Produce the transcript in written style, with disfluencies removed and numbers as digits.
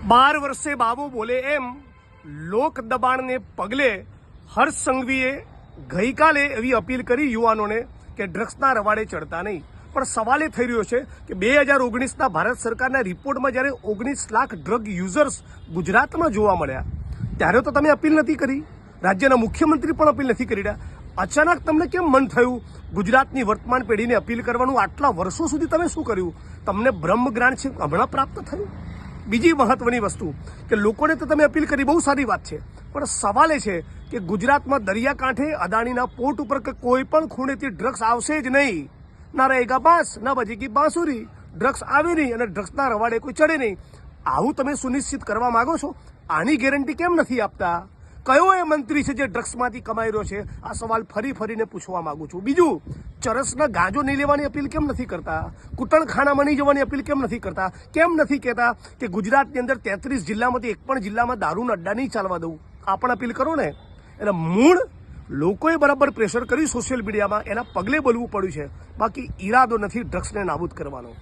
12 વર્ષે બાબો બોલે એમ લોક દબાણને પગલે હર્ષ સંઘવીએ ગઈકાલે એવી અપીલ કરી યુવાનોને કે ડ્રગ્સના રવાડે ચડતા નહીં। પણ સવાલ એ થઈ રહ્યો છે કે 2019ના ભારત સરકારના રિપોર્ટમાં જ્યારે 19 લાખ ડ્રગ યુઝર્સ ગુજરાતમાં જોવા મળ્યા ત્યારે તો તમે અપીલ નથી કરી, રાજ્યના મુખ્યમંત્રી પણ અપીલ નથી કરી રહ્યા। અચાનક તમને કેમ મન થયું ગુજરાતની વર્તમાન પેઢીને અપીલ કરવાનું? આટલા વર્ષો સુધી તમે શું કર્યું? તમને બ્રહ્મ જ્ઞાન છે હમણાં પ્રાપ્ત થયું? બીજી મહત્વની વસ્તુ કે લોકોને તો તમે અપીલ કરી, બહુ સારી વાત છે, પણ સવાલ એ છે કે ગુજરાતમાં દરિયાકાંઠે અદાણીના પોર્ટ ઉપર કે કોઈ પણ ખૂણેથી ડ્રગ્સ આવશે જ નહીં। ના રહેગા બાંસ, ના બજેગી બાંસુરી, ડ્રગ્સ આવે નહીં અને ડ્રગ્સના રવાડે કોઈ ચડે નહીં। આવું તમે સુનિશ્ચિત કરવા માંગો છો? આની ગેરંટી કેમ નથી આપતા? કયો એ મંત્રી છે જે ડ્રગ્સમાંથી કમાઈ રહ્યો છે? આ સવાલ ફરીને પૂછવા માંગુ છું। બીજું, ચરસના ગાંજો નહીં લેવાની અપીલ કેમ નથી કરતા? કૂટણખાનામાં નહીં જવાની અપીલ કેમ નથી કરતા? કેમ નથી કહેતા કે ગુજરાતની અંદર 33 જિલ્લામાંથી એક પણ જિલ્લામાં દારૂના અડ્ડા નહીં ચાલવા દઉં? આ પણ અપીલ કરો ને। એટલે મૂળ લોકોએ બરાબર પ્રેશર કર્યું સોશિયલ મીડિયામાં, એના પગલે બોલવું પડ્યું છે, બાકી ઈરાદો નથી ડ્રગ્સને નાબૂદ કરવાનો।